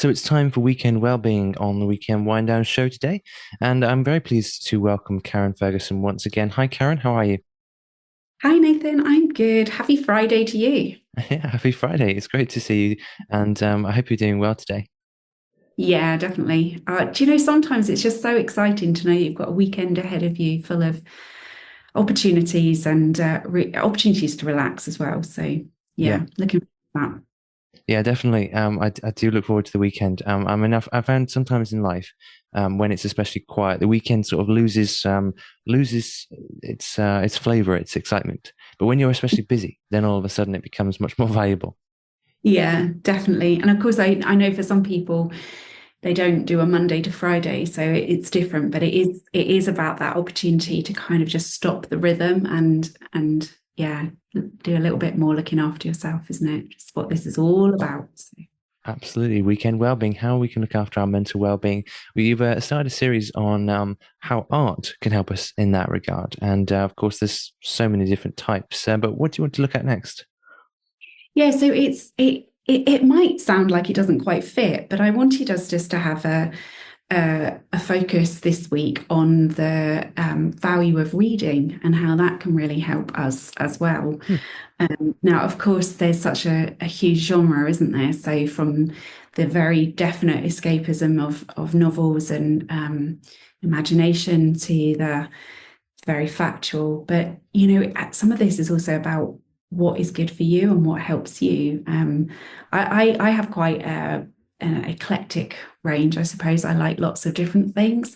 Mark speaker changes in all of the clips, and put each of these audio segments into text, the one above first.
Speaker 1: So it's time for Weekend Wellbeing on the Weekend Wind Down show today. And I'm very pleased to welcome Karen Ferguson once again. Hi, Karen. How are you?
Speaker 2: Hi Nathan, I'm good. Happy Friday to you.
Speaker 1: Yeah, happy Friday. It's great to see you. And I hope you're doing well today.
Speaker 2: Yeah, definitely. Do you know, sometimes it's just so exciting to know you've got a weekend ahead of you full of opportunities and re opportunities to relax as well. So,
Speaker 1: Yeah.
Speaker 2: yeah, looking forward to
Speaker 1: Yeah, definitely. I do look forward to the weekend. I mean, I found sometimes in life, when it's especially quiet, the weekend sort of loses its flavor, its excitement. But when you're especially busy, then all of a sudden it becomes much more valuable.
Speaker 2: that. Yeah, definitely. And of course, I know for some people, they don't do a Monday to Friday, so it's different, but it is about that opportunity to kind of just stop the rhythm and yeah, do a little bit more looking after yourself, isn't it? Just what this is all about. So.
Speaker 1: Absolutely. Weekend well-being, how we can look after our mental well-being. We've started a series on how art can help us in that regard. And of course, there's so many different types. But what do you want to look at next?
Speaker 2: Yeah, so it might sound like it doesn't quite fit, but I wanted us just to have a focus this week on the value of reading and how that can really help us as well.
Speaker 1: Hmm.
Speaker 2: Now, of course, there's such a huge genre, isn't there? So from the very definite escapism of novels and imagination to the very factual. But some of this is also about what is good for you and what helps you. I have quite an eclectic range, I suppose. I like lots of different things.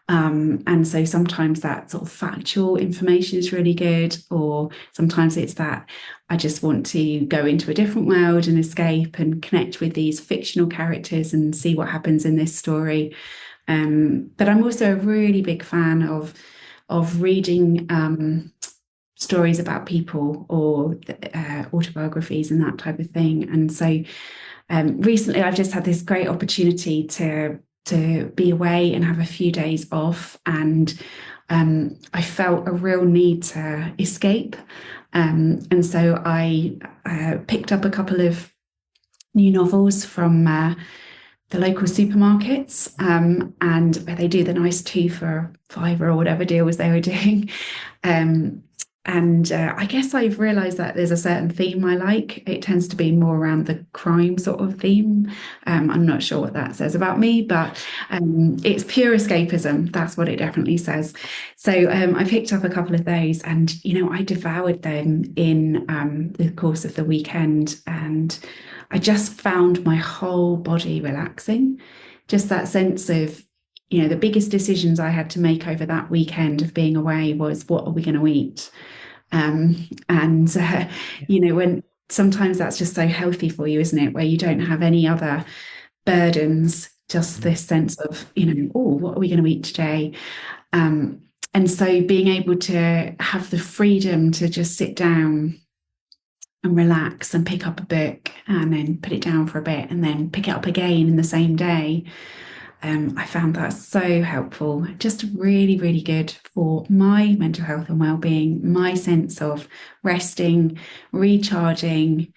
Speaker 2: And so sometimes that sort of factual information is really good, or sometimes it's that I just want to go into a different world and escape and connect with these fictional characters and see what happens in this story. But I'm also a really big fan of reading stories about people or autobiographies and that type of thing. And so recently, I've just had this great opportunity to be away and have a few days off, and I felt a real need to escape. And so I picked up a couple of new novels from the local supermarkets, and they do the nice two for five or whatever deals they were doing. Um, and I guess I've realised that there's a certain theme I like. It tends to be more around the crime sort of theme. I'm not sure what that says about me, but it's pure escapism. That's what it definitely says. So I picked up a couple of those, and I devoured them in the course of the weekend, and I just found my whole body relaxing. Just that sense of, the biggest decisions I had to make over that weekend of being away was what are we going to eat? And when sometimes that's just so healthy for you, isn't it? Where you don't have any other burdens, just
Speaker 1: Mm.
Speaker 2: this sense of, oh, what are we going to eat today? Um, and so being able to have the freedom to just sit down and relax and pick up a book and then put it down for a bit and then pick it up again in the same day. I found that so helpful, just really, really good for my mental health and well-being, my sense of resting, recharging,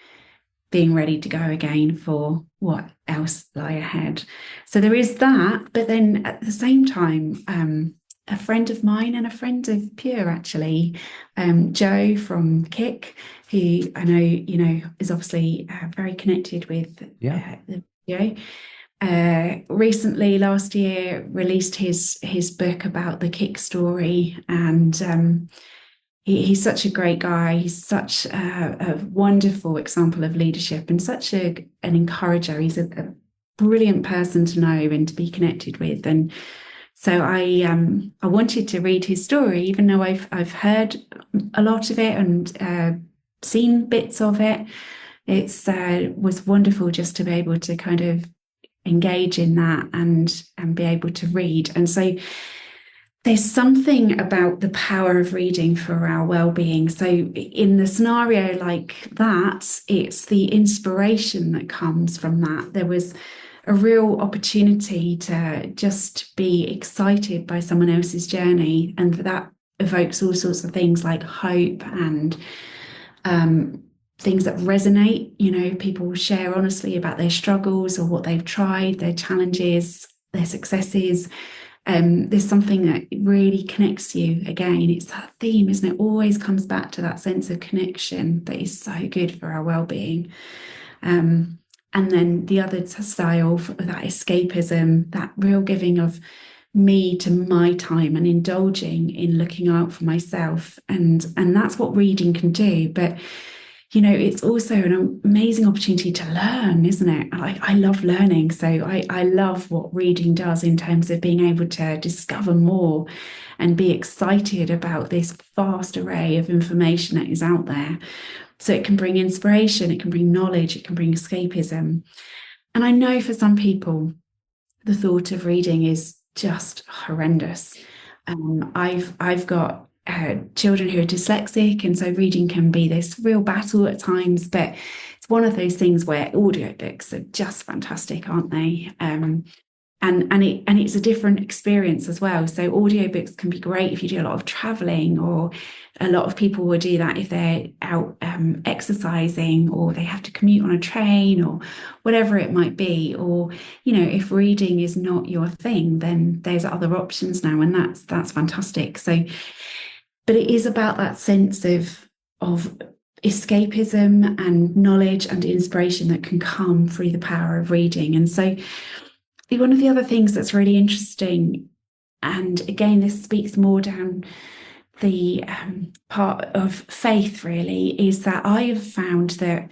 Speaker 2: being ready to go again for what else lie ahead. So there is that, but then at the same time, a friend of mine and a friend of Pure actually, Joe from Kick, who I know is obviously very connected with
Speaker 1: Yeah.
Speaker 2: the video. Recently, last year, released his book about the Kick story, and he's such a great guy. He's such a wonderful example of leadership and such an encourager. He's a brilliant person to know and to be connected with. And so I wanted to read his story, even though I've heard a lot of it and seen bits of it. It's was wonderful just to be able to kind of engage in that and be able to read. And so there's something about the power of reading for our well-being. So in the scenario like that, it's the inspiration that comes from that. There was a real opportunity to just be excited by someone else's journey, and that evokes all sorts of things like hope and things that resonate. People will share honestly about their struggles or what they've tried, their challenges, their successes. There's something that really connects you again. It's that theme, isn't it? Always comes back to that sense of connection that is so good for our well-being. Um, and then the other style, that escapism, that real giving of me to my time and indulging in looking out for myself. And that's what reading can do. But it's also an amazing opportunity to learn, isn't it? I love learning. So I love what reading does in terms of being able to discover more and be excited about this vast array of information that is out there. So it can bring inspiration, it can bring knowledge, it can bring escapism. And I know for some people, the thought of reading is just horrendous. I've got children who are dyslexic, and so reading can be this real battle at times. But it's one of those things where audiobooks are just fantastic, aren't they? And it's a different experience as well. So audiobooks can be great if you do a lot of traveling, or a lot of people will do that if they're out exercising, or they have to commute on a train, or whatever it might be. Or if reading is not your thing, then there's other options now, and that's fantastic. So, but it is about that sense of escapism and knowledge and inspiration that can come through the power of reading. And so one of the other things that's really interesting, and again, this speaks more down the part of faith, really, is that I have found that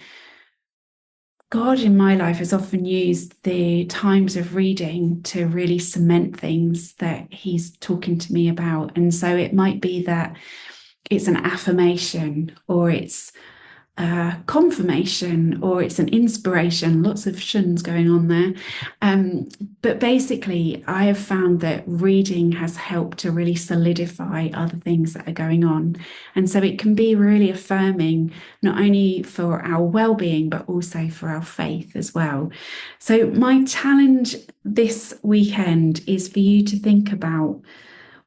Speaker 2: God in my life has often used the times of reading to really cement things that He's talking to me about. And so it might be that it's an affirmation, or it's confirmation, or it's an inspiration. Lots of shuns going on there. But basically, I have found that reading has helped to really solidify other things that are going on. And so it can be really affirming, not only for our well-being, but also for our faith as well. So my challenge this weekend is for you to think about,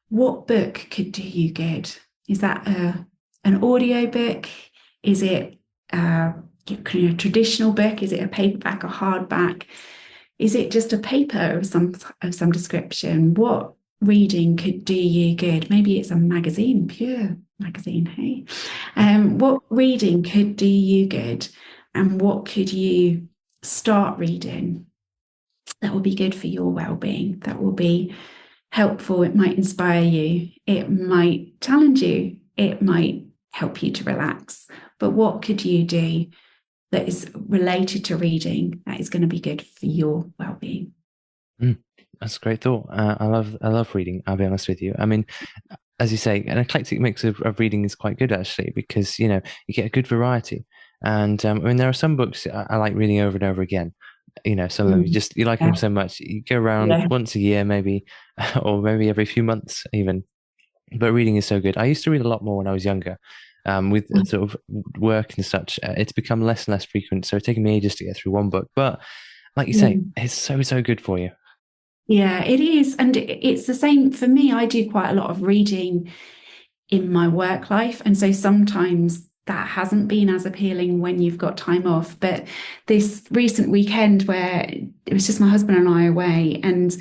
Speaker 2: what book could do you good? Is that an audio book? Is it a traditional book? Is it a paperback or hardback? Is it just a paper of some description? What reading could do you good? Maybe it's a magazine, pure magazine, hey? What reading could do you good? And what could you start reading that will be good for your well-being, that will be helpful? It might inspire you, it might challenge you, it might help you to relax. But what could you do that is related to reading that is going to be good for your well-being?
Speaker 1: That's a great thought. I love reading. I'll be honest with you. I mean, as you say, an eclectic mix of reading is quite good actually, because you get a good variety. And I mean, there are some books I like reading over and over again. Some of them you like them
Speaker 2: Yeah.
Speaker 1: so much, you go around
Speaker 2: Yeah.
Speaker 1: once a year maybe, or maybe every few months even. But reading is so good. I used to read a lot more when I was younger. With sort of work and such, it's become less and less frequent. So it's taken me ages to get through one book. But like you say, it's so good for you.
Speaker 2: Yeah, it is. And it's the same for me. I do quite a lot of reading in my work life. And so sometimes that hasn't been as appealing when you've got time off. But this recent weekend where it was just my husband and I away, and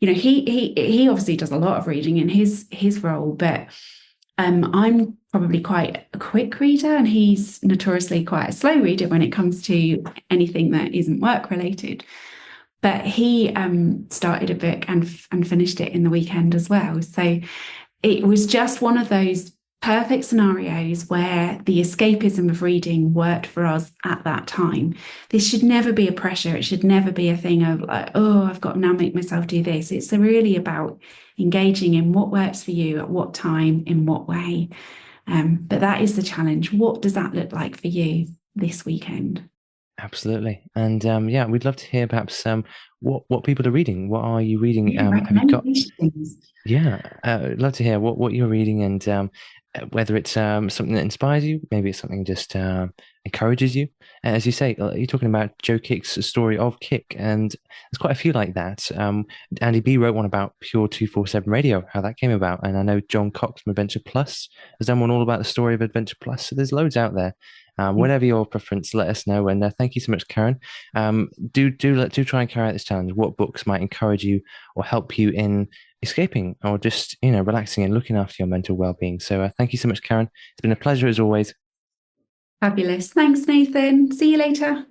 Speaker 2: he obviously does a lot of reading in his role, but I'm probably quite a quick reader, and he's notoriously quite a slow reader when it comes to anything that isn't work related. But he started a book and finished it in the weekend as well. So it was just one of those perfect scenarios where the escapism of reading worked for us at that time. This should never be a pressure. It should never be a thing of like, oh, I've got to now make myself do this. It's really about engaging in what works for you at what time, in what way. But that is the challenge. What does that look like for you this weekend?
Speaker 1: Absolutely. And yeah, we'd love to hear perhaps what people are reading. What are you reading?
Speaker 2: Yeah,
Speaker 1: Have you got?
Speaker 2: recommendations.
Speaker 1: Yeah, I'd love to hear what you're reading, and whether it's something that inspires you, maybe it's something just encourages you. And as you say, you're talking about Joe Kick's story of Kick, and there's quite a few like that. Andy B wrote one about Pure 247 Radio, how that came about. And I know John Cox from Adventure Plus has done one all about the story of Adventure Plus. So there's loads out there. Whatever your preference, let us know. And thank you so much, Karen. Do try and carry out this challenge. What books might encourage you or help you in escaping or just relaxing and looking after your mental well-being. So thank you so much, Karen. It's been a pleasure as always.
Speaker 2: Fabulous. Thanks, Nathan. See you later.